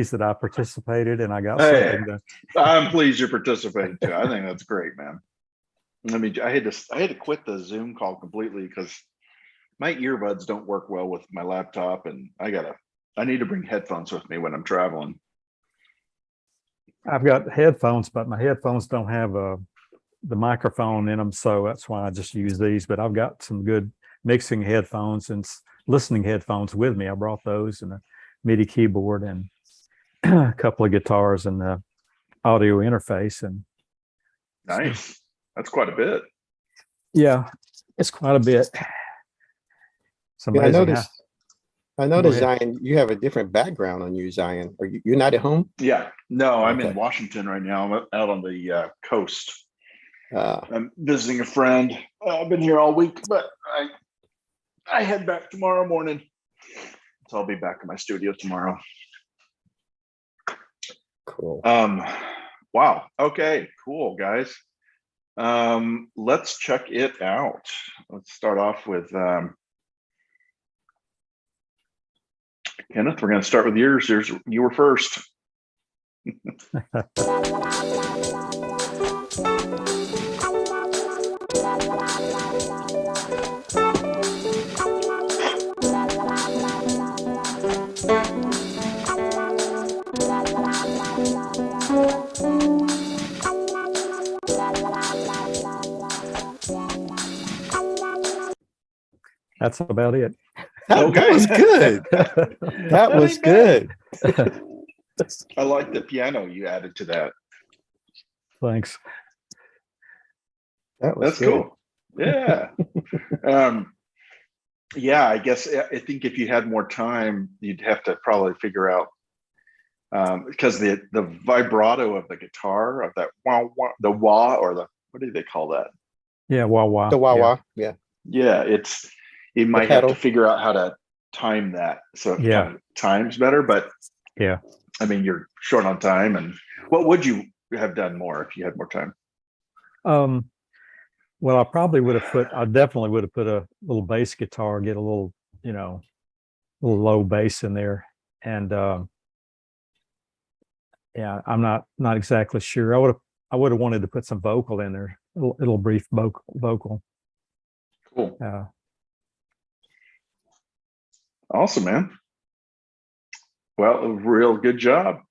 pleased that I participated and I got Hey, something done. I'm pleased you're participating too. I think that's great, man. I mean, I had to quit the Zoom call completely because my earbuds don't work well with my laptop, and I need to bring headphones with me when I'm traveling. I've got headphones, but my headphones don't have the microphone in them, so that's why I just use these. But I've got some good mixing headphones and listening headphones with me. I brought those and a MIDI keyboard and a couple of guitars and the audio interface. And Nice. That's quite a bit. yeah, it's quite a bit. It's Yeah, amazing. I noticed, Zion, you have a different background on you, Zion. You're not at home? Yeah. No, I'm Okay. in Washington right now. I'm out on the coast. Uh, I'm visiting a friend. I've been here all week, but I head back tomorrow morning. So I'll be back in my studio tomorrow. cool. Wow. Okay, cool, guys. Let's check it out. Let's start off with Kenneth. We're going to start with yours. You were first. That's about it. That was good. That was good. I like the piano you added to that. Thanks. That was That's good. cool. Yeah. Yeah, I guess I think if you had more time, you'd have to probably figure out because the vibrato of the guitar of that wah, wah, the wah, or the, what do they call that? Yeah, wah wah. The wah wah. Yeah. Yeah, you might have to pedal. figure out how to time that so it Yeah. kind of times better. But Yeah. I mean, you're short on time. And what would you have done more if you had more time? Well, I definitely would have put a little bass guitar, get a little, little low bass in there. And yeah, I'm not exactly sure. I would have wanted to put some vocal in there, a little brief vocal. Cool. Awesome, man. Well, a real good job.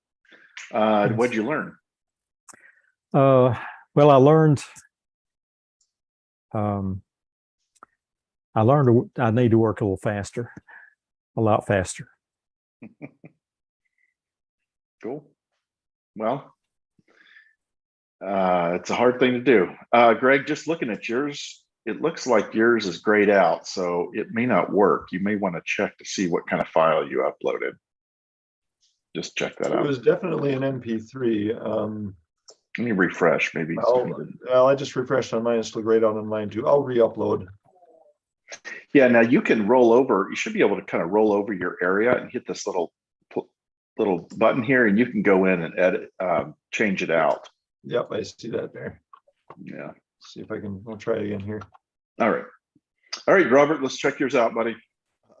Yes. What'd you learn? Well, I learned I need to work a little faster, a lot faster. Cool. Well, it's a hard thing to do. Greg, just looking at yours, it looks like yours is grayed out, so it may not work. You may want to check to see what kind of file you uploaded. Just check that It out. was definitely an MP3. Let me refresh, maybe. Well, I just refreshed on mine. It's still grayed out on mine too. I'll re-upload. Yeah, now you can roll over. You should be able to kind of roll over your area and hit this little button here, and you can go in and edit, change it out. Yep, I see that there. Yeah. See if I'll try it again here. All right, Robert, let's check yours out, buddy.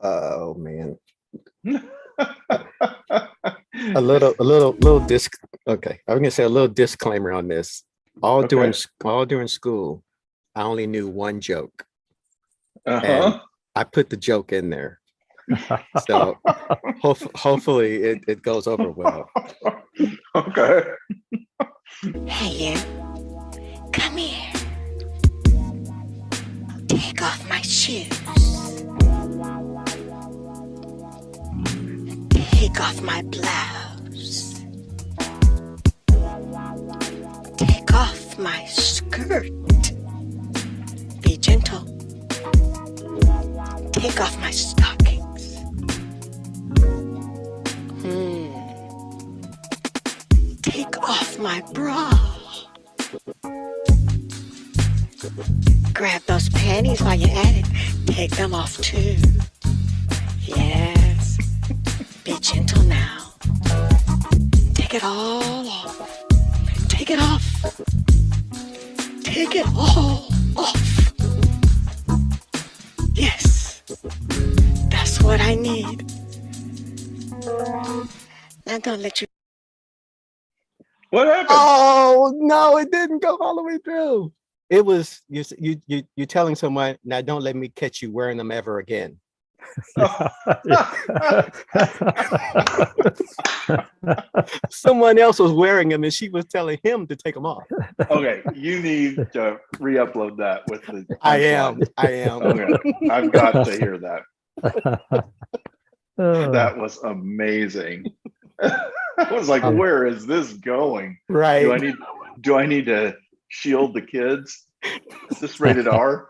Oh man. A little disc. Okay, I'm gonna say a little disclaimer on this. All during school, I only knew one joke, and I put the joke in there. So hopefully it goes over well. Okay. Hey, you. Come here. Take off my shoes. Take off my blouse. Take off my skirt. Be gentle. Take off my stockings. Take off my bra. Grab those panties while you're at it. Take them off too. Yes. Be gentle now. Take it all off. Take it off. Take it all off. Yes. That's what I need. Now not gonna let you. What happened? Oh no, it didn't go all the way through. It was you telling someone, now don't let me catch you wearing them ever again. Someone else was wearing them and she was telling him to take them off. Okay, you need to re-upload that with the. I am. Okay, I've got to hear that. Oh, That was amazing. I was like, where is this going? Right. Do I need to shield the kids? Is this rated R?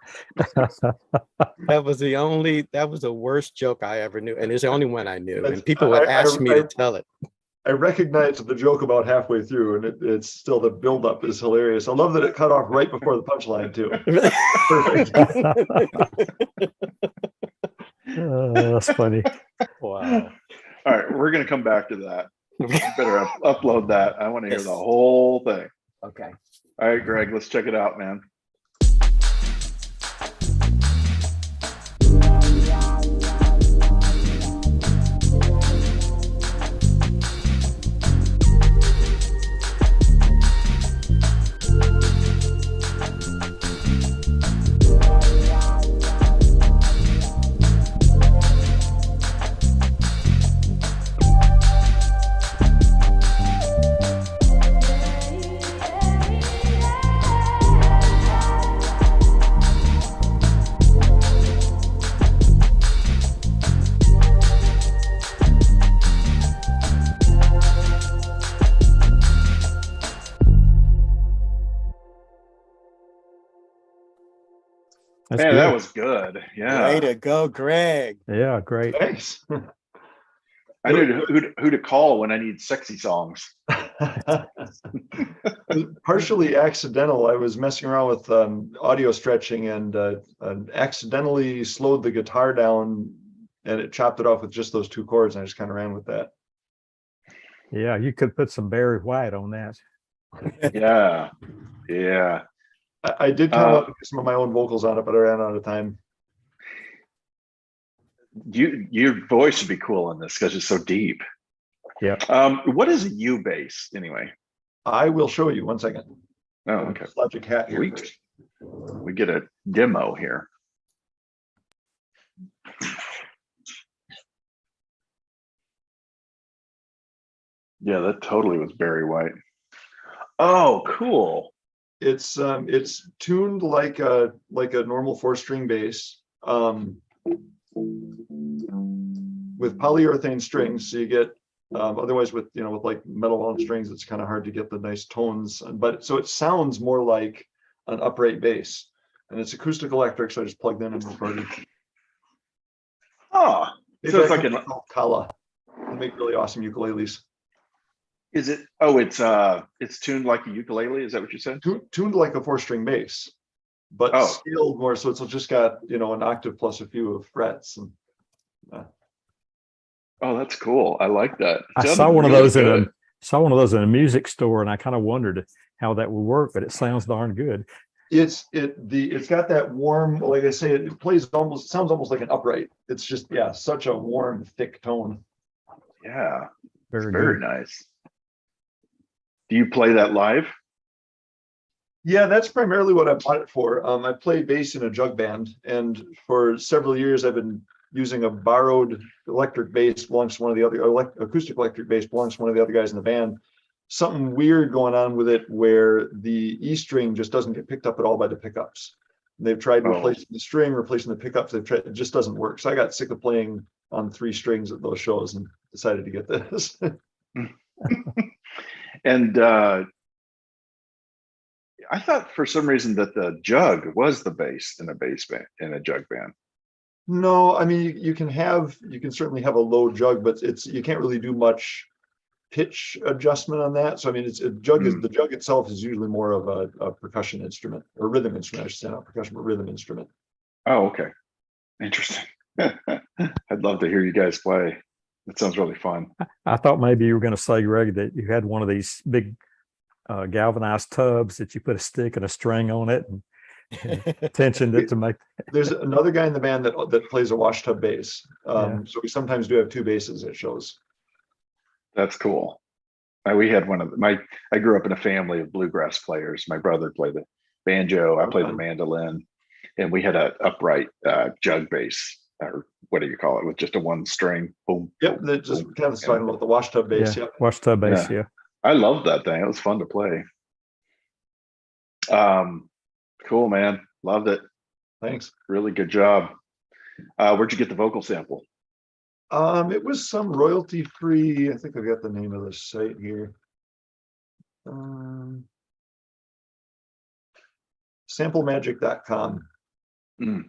That was the worst joke I ever knew. And it's the only one I knew. That's- And people would ask me to tell it. I recognized the joke about halfway through, and it's still, the buildup is hilarious. I love that it cut off right before the punchline too. Perfect. That's funny. Wow. All right, we're gonna come back to that. You better upload that. I want to hear the whole thing. Okay. All right, Greg, let's check it out, man. That's Man, good. that was good. Yeah. Way to go, Greg. Yeah, great. Thanks. I knew who to call when I need sexy songs. Partially accidental. I was messing around with audio stretching and accidentally slowed the guitar down, and it chopped it off with just those two chords. And I just kind of ran with that. Yeah, you could put some Barry White on that. Yeah. Yeah. I did kind of want to put some of my own vocals on it, but I ran out of time. Your voice would be cool on this because it's so deep. Yeah. What is a U bass anyway? I will show you 1 second. Oh, okay. Logic hat here. We, first. we get a demo here. Yeah, that totally was Barry White. Oh, cool. It's tuned like a normal 4-string bass, with polyurethane strings. So you get otherwise with like metal wound strings, it's kind of hard to get the nice tones. But so it sounds more like an upright bass, and it's acoustic electric. So I just plugged in and recorded. Oh, so it's like an. Kala. They make really awesome ukuleles. Is it? Oh, it's tuned like a ukulele. Is that what you said? Tuned like a 4-string bass, but scaled more. So it's just got an octave plus a few of frets. And oh, that's cool. I like that. I saw one of those in a music store, and I kind of wondered how that would work, but it sounds darn good. It's got that warm, like I say, it sounds almost like an upright. It's just such a warm, thick tone. Yeah, Very very nice. Do you play that live? Yeah, that's primarily what I bought it for. I play bass in a jug band, and for several years I've been using a borrowed electric bass, belongs to one of the other acoustic electric bass, belongs to one of the other guys in the band. Something weird going on with it where the E string just doesn't get picked up at all by the pickups. They've tried replacing the string, replacing the pickups. It just doesn't work. So I got sick of playing on 3 strings at those shows and decided to get this. And I thought for some reason that the jug was the bass in a bass band, in a jug band. No, I mean you can certainly have a low jug, but you can't really do much pitch adjustment on that. So I mean the jug itself is usually more of a percussion instrument, or rhythm instrument, I should say, not percussion, but rhythm instrument. Oh, okay. Interesting. I'd love to hear you guys play. That sounds really fun. I thought maybe you were going to say, Greg, that you had one of these big galvanized tubs that you put a stick and a string on it and tensioned it to make. There's another guy in the band that plays a wash tub bass. So we sometimes do have 2 basses at shows. That's cool. We had one of I grew up in a family of bluegrass players. My brother played the banjo, I played the Okay. mandolin, and we had a upright jug bass, or what do you call it, with just a one string. Boom. Yep, boom, that just boom. kind of talking about the washtub bass. Yeah, Yep. washtub bass. Yeah. Yeah. I loved that thing. It was fun to play. Um, cool, man. Loved it. Thanks. Really good job. Where'd you get the vocal sample? It was some royalty free. I think I've got the name of the site here. Samplemagic.com. Mm,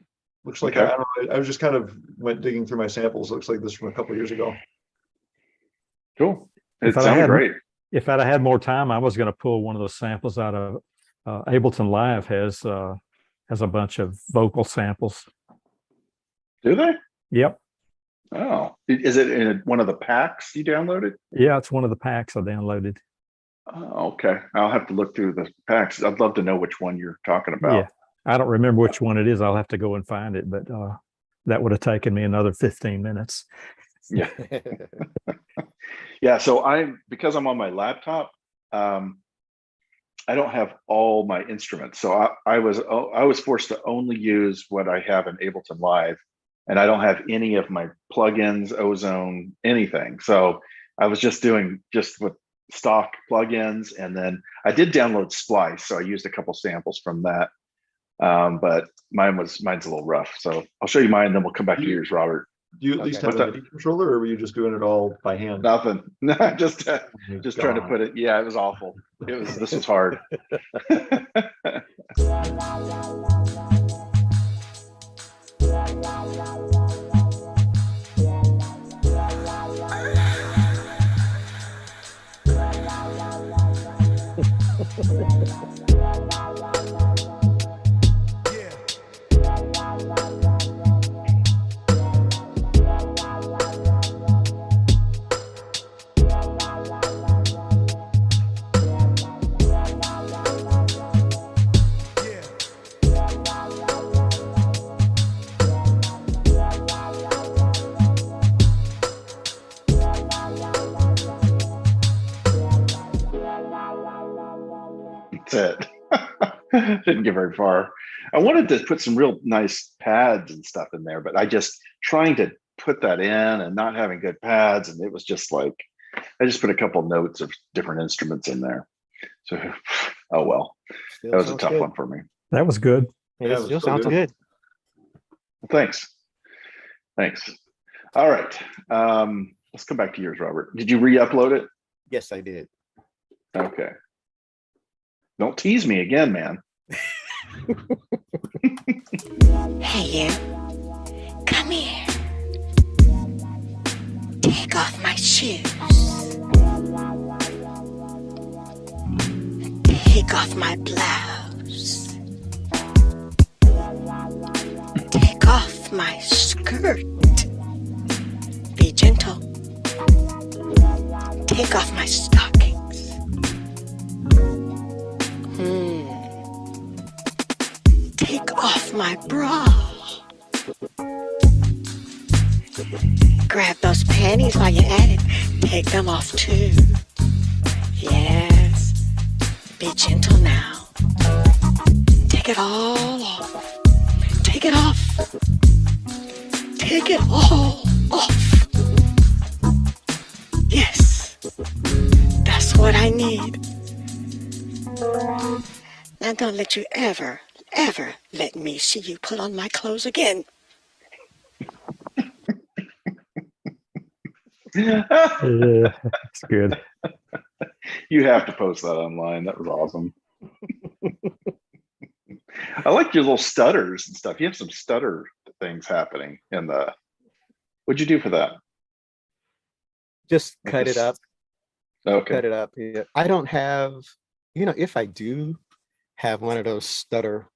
Looks like okay. I don't know. I was just kind of went digging through my samples. Looks like this from a couple years ago. Cool. It If I'd sounded had- great. If I'd have had more time, I was going to pull one of those samples out of Ableton Live has a bunch of vocal samples. Do they? Yep. Oh, is it in one of the packs you downloaded? Yeah, it's one of the packs I downloaded. Oh, okay. I'll have to look through the packs. I'd love to know which one you're talking about. Yeah. I don't remember which one it is. I'll have to go and find it, but that would have taken me another 15 minutes. Yeah. Yeah. So because I'm on my laptop, I don't have all my instruments. So I was forced to only use what I have in Ableton Live, and I don't have any of my plugins, Ozone, anything. So I was just doing with stock plugins, and then I did download Splice, so I used a couple samples from that. But mine's a little rough. So I'll show you mine, then we'll come back to yours, Robert. Do you at least Okay. have What's a that? MIDI controller, or were you just doing it all by hand? Nothing. just Oh my trying to God. put it. Yeah, it was awful. This was hard. That's it. Didn't get very far. I wanted to put some real nice pads and stuff in there, but I just trying to put that in and not having good pads, and it was just like I just put a couple notes of different instruments in there. So, oh well, Still that was a sounds tough good. one for me. That was good. It Yeah, it was still so sounds good. good. Thanks. All right. Let's come back to yours, Robert. Did you re-upload it? Yes, I did. Okay. Don't tease me again, man. Hey, you. Come here. Take off my shoes. Take off my blouse. Take off my skirt. Be gentle. Take off my stockings. Take off my bra. Grab those panties while you're at it. Take them off too. Yes. Be gentle now. Take it all off. Take it off. Take it all off. Yes. That's what I need. Now don't let you ever let me see you put on my clothes again. Yeah, it's good. You have to post that online. That was awesome. I like your little stutters and stuff. You have some stutter things happening in the. What'd you do for that? Just Like cut this- it up. Okay. Cut it up. Yeah. I don't have, if I do have one of those stutter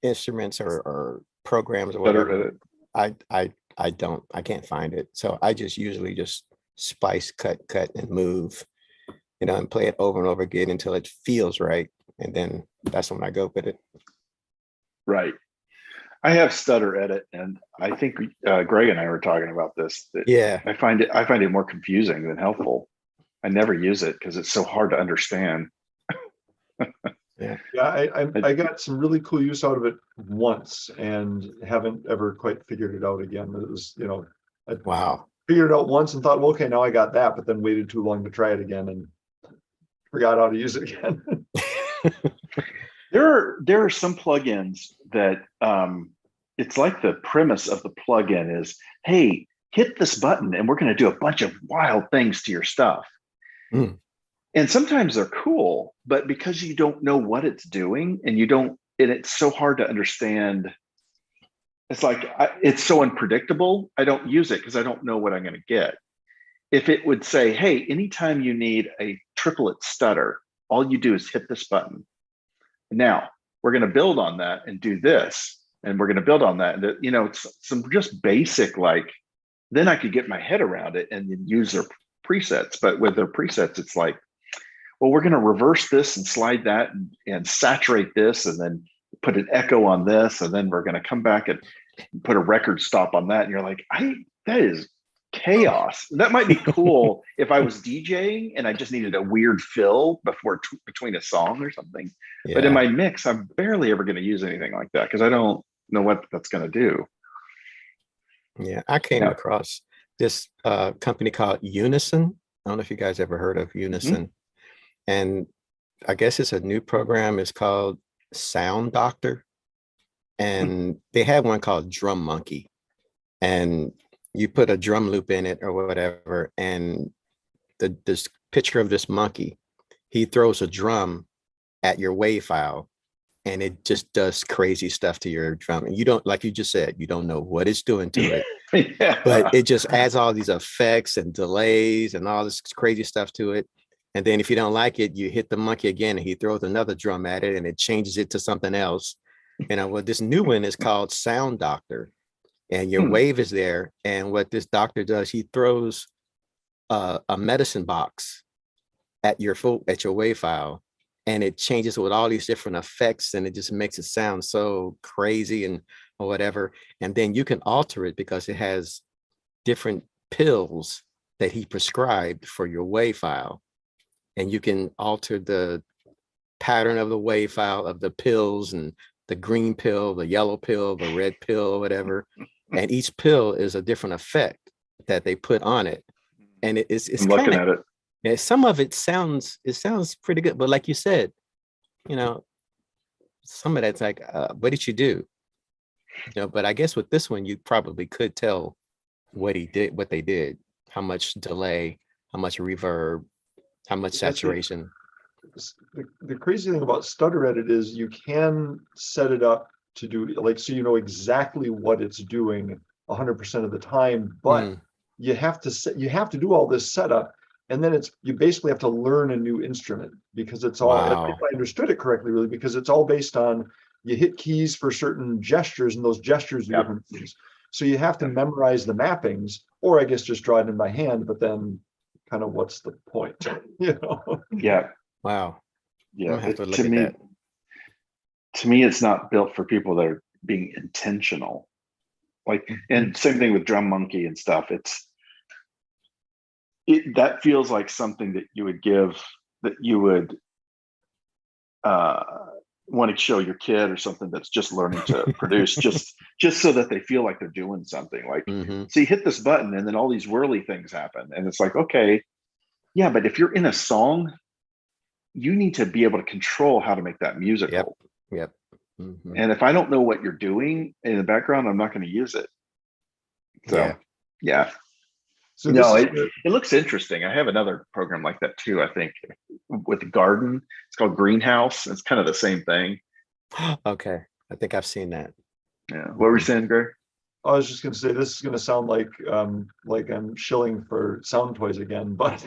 instruments or programs or Stutter whatever, edit. I can't find it. So I just usually just splice, cut, and move, and play it over and over again until it feels right. And then that's when I go with it. Right. I have stutter edit, and I think Greg and I were talking about this. That Yeah. I find it more confusing than helpful. I never use it because it's so hard to understand. Yeah, I got some really cool use out of it once and haven't ever quite figured it out again. It was, I Wow. figured it out once and thought, well, okay, now I got that, but then waited too long to try it again and forgot how to use it again. There are some plugins that it's like the premise of the plugin is, hey, hit this button and we're going to do a bunch of wild things to your stuff. Mm. And sometimes they're cool, but because you don't know what it's doing and it's so hard to understand. It's like, it's so unpredictable. I don't use it because I don't know what I'm going to get. If it would say, hey, anytime you need a triplet stutter, all you do is hit this button. Now we're going to build on that and do this. And we're going to build on that. And, it's some just basic, then I could get my head around it and then use their presets. But with their presets, it's like, well, we're going to reverse this and slide that and saturate this and then put an echo on this. And then we're going to come back and put a record stop on that. And you're like, that is chaos. That might be cool if I was DJing and I just needed a weird fill between a song or something. Yeah. But in my mix, I'm barely ever going to use anything like that because I don't know what that's going to do. Yeah. I came across this company called Unison. I don't know if you guys ever heard of Unison. Mm-hmm. And I guess it's a new program. It's called Sound Doctor. And they had one called Drum Monkey. And you put a drum loop in it or whatever. And this picture of this monkey, he throws a drum at your WAV file and it just does crazy stuff to your drum. And you don't, like you just said, you don't know what it's doing to it. Yeah. But it just adds all these effects and delays and all this crazy stuff to it. And then if you don't like it, you hit the monkey again and he throws another drum at it and it changes it to something else. Well, this new one is called Sound Doctor and your wave is there. And what this doctor does, he throws a medicine box at your WAV file and it changes with all these different effects and it just makes it sound so crazy and or whatever. And then you can alter it because it has different pills that he prescribed for your WAV file. And you can alter the pattern of the WAV file of the pills and the green pill, the yellow pill, the red pill, or whatever. And each pill is a different effect that they put on it. And it's I'm looking at it. Yeah, some of it sounds pretty good. But like you said, some of that's like, what did you do? But I guess with this one, you probably could tell what they did, how much delay, how much reverb, how much saturation. The crazy thing about stutter edit is you can set it up to do so you know exactly what it's doing 100% of the time, but you have to do all this setup, and then you basically have to learn a new instrument because it's all, if I understood it correctly, really, because it's all based on you hit keys for certain gestures and those gestures do different things. So you have to memorize the mappings, or I guess just draw it in by hand, but then kind of what's the point? Yeah. Wow. Yeah. Have to look at that. To me, it's not built for people that are being intentional. And same thing with Drum Monkey and stuff. That feels like something that you would want to show your kid or something that's just learning to produce, just so that they feel like they're doing something. So you hit this button and then all these whirly things happen. And it's like, okay, yeah, but if you're in a song, you need to be able to control how to make that musical. Yep. Mm-hmm. And if I don't know what you're doing in the background, I'm not going to use it. So, yeah. So it looks interesting. I have another program like that too, I think, with the garden. It's called Greenhouse. It's kind of the same thing. Okay. I think I've seen that. Yeah. What were you saying, Greg? I was just going to say, this is going to sound like I'm shilling for sound toys again, but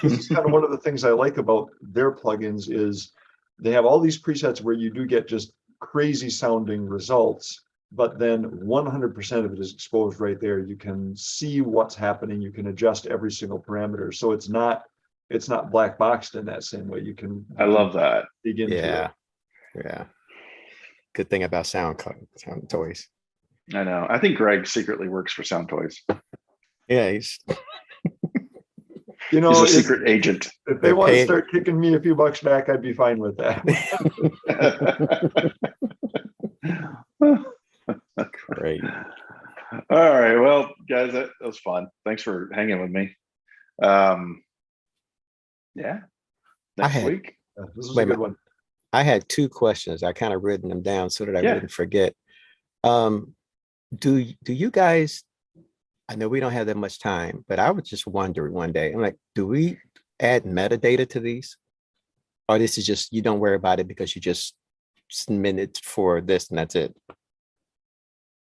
this is kind of one of the things I like about their plugins is they have all these presets where you do get just crazy sounding results, but then 100% of it is exposed right there. You can see what's happening. You can adjust every single parameter. So it's not black boxed in that same way. I love that. Dig into it. Yeah. Good thing about sound toys. I know. I think Greg secretly works for Sound Toys. Yeah, he's You know, He's a if, secret agent. if they They're want to paid- start kicking me a few bucks back, I'd be fine with that. great. All right. Well, guys, that was fun. Thanks for hanging with me. Yeah. Next had- week. This was Wait a a good minute. one. I had two questions. I kind of written them down so that I Yeah. wouldn't forget. Do you guys? I know we don't have that much time, but I was just wondering one day. I'm like, do we add metadata to these, or this is just you don't worry about it because you just submit it for this and that's it?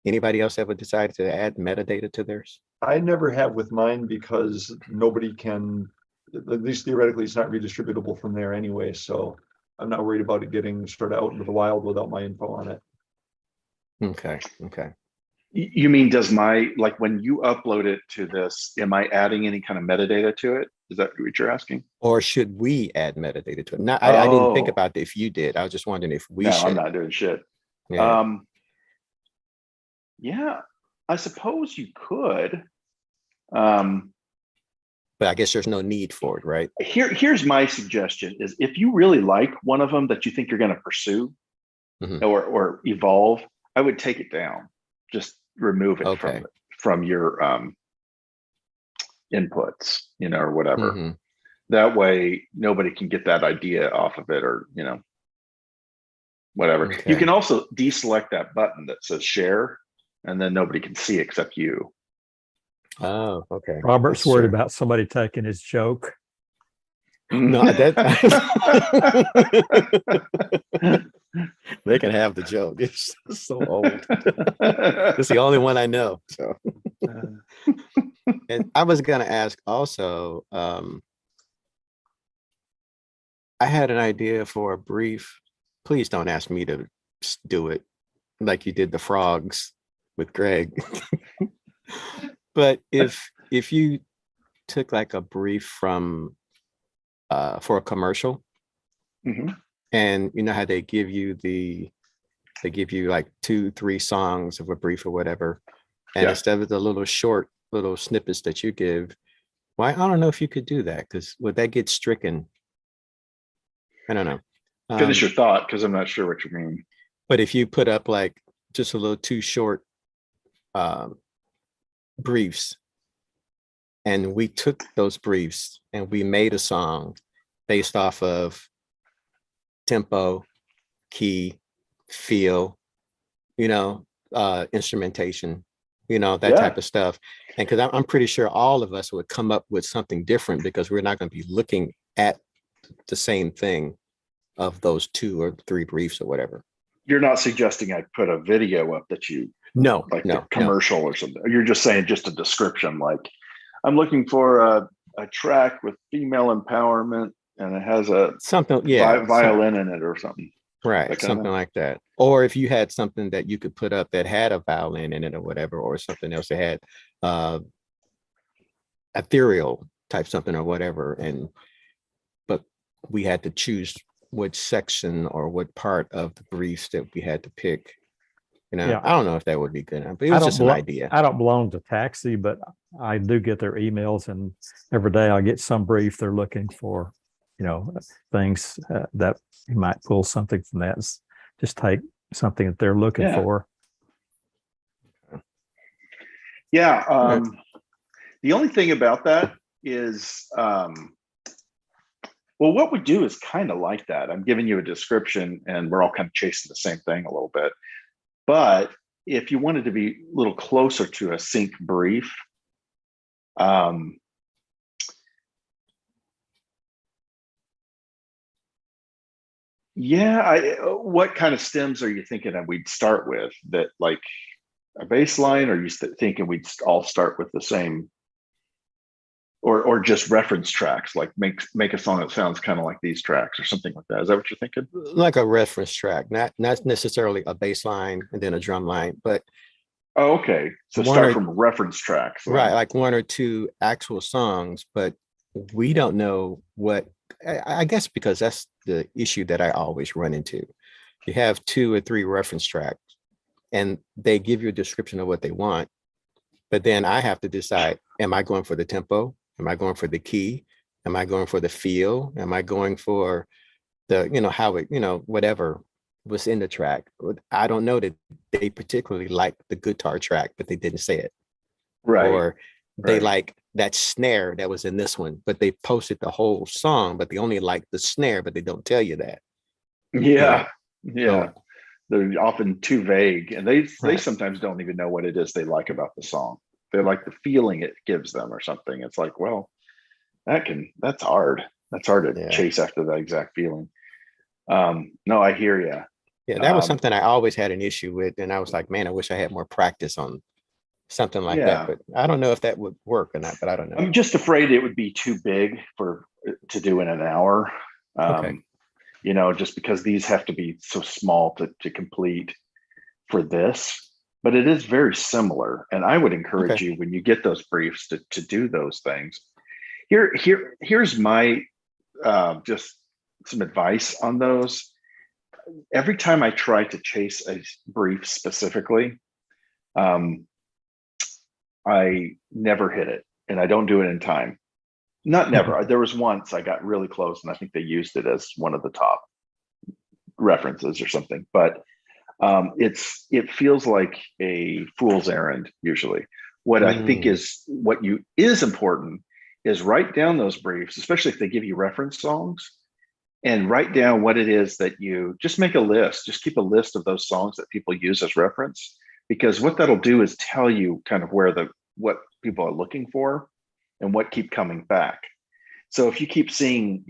Anybody else ever decided to add metadata to theirs? I never have with mine because nobody can, at least theoretically, it's not redistributable from there anyway. So I'm not worried about it getting sort of out into the wild without my info on it. Okay. You mean does my, like when you upload it to this, am I adding any kind of metadata to it? Is that what you're asking? Or should we add metadata to it? No, I didn't think Oh. about it if you did. I was just wondering if we No, should. I'm not doing shit. Yeah. Yeah, I suppose you could. But I guess there's no need for it, right? Here's my suggestion is if you really like one of them that you think you're going to pursue Mhm. or evolve, I would take it down. Just remove it Okay. from your inputs, or whatever. Mhm. That way nobody can get that idea off of it or, whatever. You Okay. can also deselect that button that says share and then nobody can see except you. Oh, okay. Robert's That's worried true. about somebody taking his joke. No, they can have the joke. It's so old. It's the only one I know. So, and I was gonna ask also. I had an idea for a brief. Please don't ask me to do it like you did the frogs with Greg. But if you took like a brief from for a commercial, Mhm. and you know how they give you like 2-3 songs of a brief or whatever, and Yeah. instead of the little short little snippets that you give, why I don't know if you could do that, because would that get stricken? I don't know. Finish your thought because I'm not sure what you mean. But if you put up like just a little too short briefs, and we took those briefs and we made a song based off of tempo, key, feel, instrumentation, that Yeah. type of stuff. And because I'm pretty sure all of us would come up with something different because we're not going to be looking at the same thing of those 2 or 3 briefs or whatever. You're not suggesting I put a video up that you No, like no, the commercial or something. You're just saying just a description, like I'm looking for a track with female empowerment and it has a something, yeah, violin in it or something. right, that kind of something thing. like that. Or if you had something that you could put up that had a violin in it or whatever, or something else that had ethereal type something or whatever, but we had to choose which section or what part of the briefs that we had to pick. Yeah. I don't know if that would be good, but it I was don't just an belo- idea. I don't belong to Taxi, but I do get their emails, and every day I get some brief. They're looking for, things that you might pull something from that. Just take something that they're looking Yeah. for. Yeah. The only thing about that is, well, what we do is kind of like that. I'm giving you a description and we're all kind of chasing the same thing a little bit. But if you wanted to be a little closer to a sync brief, what kind of stems are you thinking that we'd start with? That like a bass line, or are you thinking we'd all start with the same, or just reference tracks, like make a song that sounds kind of like these tracks or something like that? Is that what you're thinking? Like a reference track, not necessarily a bass line and then a drum line, but Oh, okay. So start from reference tracks. Then. right, like 1 or 2 actual songs, but we don't know what, I guess, because that's the issue that I always run into. You have 2 or 3 reference tracks and they give you a description of what they want. But then I have to decide, am I going for the tempo? Am I going for the key? Am I going for the feel? Am I going for the, how it, whatever was in the track? I don't know that they particularly like the guitar track, but they didn't say it. Right. Or they right. like that snare that was in this one, but they posted the whole song, but they only like the snare, but they don't tell you that. Yeah. So, They're often too vague, and they right. sometimes don't even know what it is they like about the song. They like the feeling it gives them or something. It's like, well, that's hard. That's hard to Yeah. chase after that exact feeling. No, I hear you. Yeah, that was something I always had an issue with. And I was like, man, I wish I had more practice on something like that. But I don't know if that would work or not, but I don't know. I'm just afraid it would be too big to do in an hour. Okay. Just because these have to be so small to complete for this, but it is very similar. And I would encourage you, when you get those briefs, to do those things. Here's my just some advice on those. Every time I try to chase a brief specifically, I never hit it, and I don't do it in time. Not never. There was once I got really close, and I think they used it as one of the top references or something. But it feels like a fool's errand usually. What I think is important is write down those briefs, especially if they give you reference songs, and write down what it is that you just make a list. Just keep a list of those songs that people use as reference, because what that'll do is tell you kind of what people are looking for and what keep coming back. So if you keep seeing,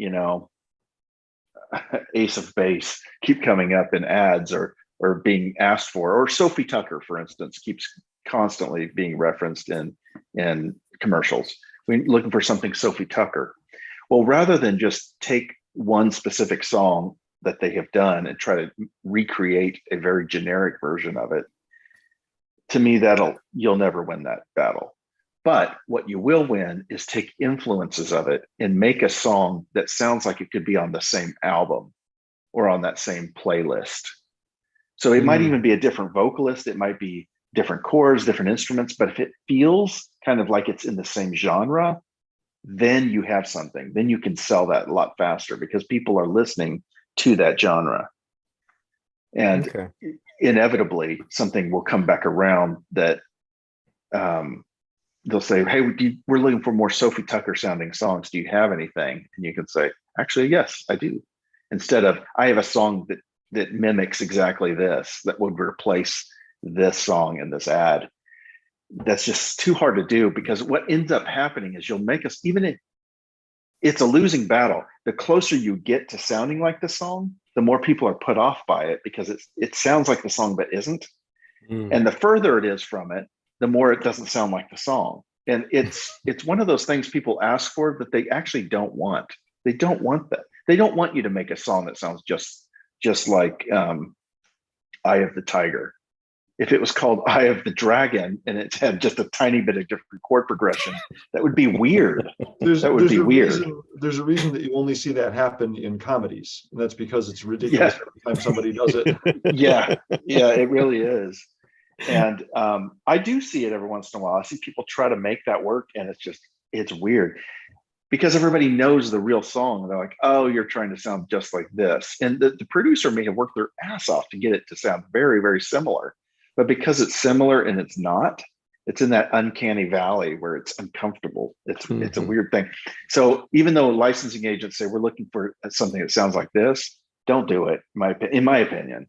Ace of Base keep coming up in ads or being asked for, or Sophie Tucker, for instance, keeps constantly being referenced in commercials. We're looking for something Sophie Tucker. Well, rather than just take one specific song that they have done and try to recreate a very generic version of it, to me, you'll never win that battle. But what you will win is take influences of it and make a song that sounds like it could be on the same album or on that same playlist. So it might even be a different vocalist. It might be different chords, different instruments. But if it feels kind of like it's in the same genre, then you have something. Then you can sell that a lot faster because people are listening to that genre. And inevitably, something will come back around that they'll say, hey, we're looking for more Sophie Tucker sounding songs. Do you have anything? And you can say, actually, yes, I do. Instead of, I have a song that mimics exactly this, that would replace this song in this ad. That's just too hard to do, because what ends up happening is you'll make us, it's a losing battle. The closer you get to sounding like the song, the more people are put off by it because it sounds like the song but isn't. And the further it is from it, the more it doesn't sound like the song. And it's one of those things people ask for that they actually don't want. They don't want that. They don't want you to make a song that sounds just like Eye of the Tiger. If it was called Eye of the Dragon and it had just a tiny bit of different chord progression, that would be weird. There's a reason that you only see that happen in comedies, and that's because it's ridiculous every time somebody does it. Yeah, it really is. And I do see it every once in a while. I see people try to make that work, and it's weird because everybody knows the real song. And they're like, oh, you're trying to sound just like this. And the producer may have worked their ass off to get it to sound very, very similar. But because it's similar and it's not, it's in that uncanny valley where it's uncomfortable. It's a weird thing. So even though licensing agents say we're looking for something that sounds like this, don't do it. In my opinion,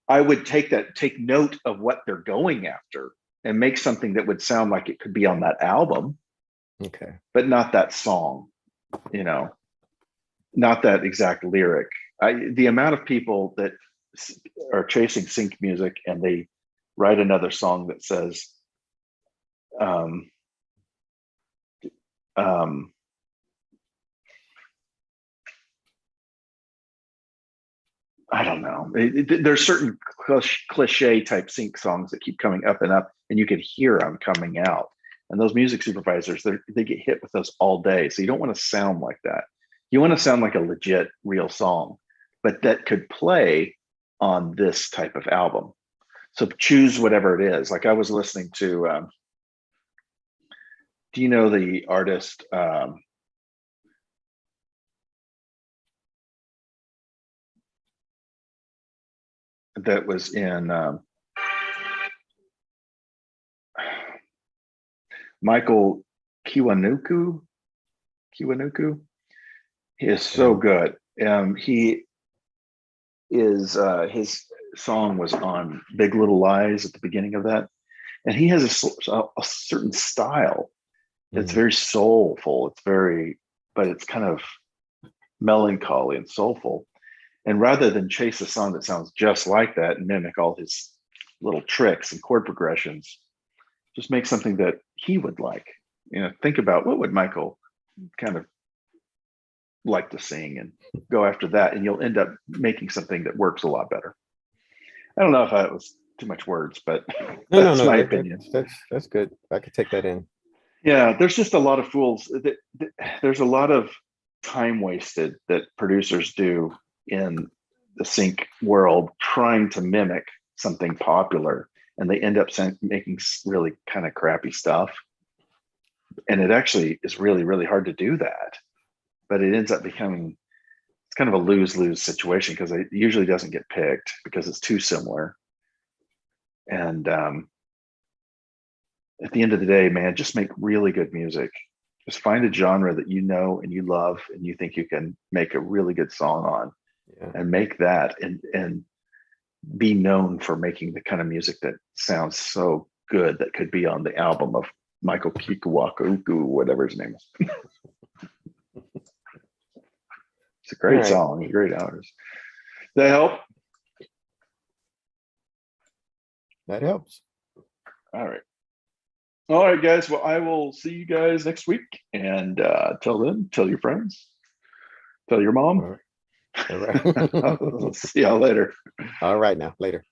I would take note of what they're going after and make something that would sound like it could be on that album. Okay. But not that song, not that exact lyric. The amount of people that are chasing sync music and they write another song that says, I don't know. There's certain cliche type sync songs that keep coming up and up, and you could hear them coming out. And those music supervisors, they get hit with those all day. So you don't want to sound like that. You want to sound like a legit, real song, but that could play on this type of album. So choose whatever it is. Like I was listening to, do you know the artist, that was in Michael Kiwanuka? He is so good. He is his song was on Big Little Lies at the beginning of that, and he has a certain style. It's very soulful. It's very, but it's kind of melancholy and soulful. And rather than chase a song that sounds just like that and mimic all his little tricks and chord progressions, just make something that he would like. You know, think about what would Michael kind of like to sing and go after that, and you'll end up making something that works a lot better. I don't know if that was too much words, but that's my opinion. That's good. I could take that in. Yeah, there's just a lot of fools. There's a lot of time wasted that producers do in the sync world trying to mimic something popular, and they end up making really kind of crappy stuff. And it actually is really, really hard to do that. But it ends up becoming, it's kind of a lose-lose situation because it usually doesn't get picked because it's too similar. And at the end of the day, man, just make really good music. Just find a genre that you know and you love and you think you can make a really good song on, and make that, and be known for making the kind of music that sounds so good that could be on the album of Michael Kikuwaku, whatever his name is. It's a great song. It's a great artist. That help? That helps. All right, guys. Well, I will see you guys next week. And till then, tell your friends, tell your mom. All right. See y'all later. All right now, later.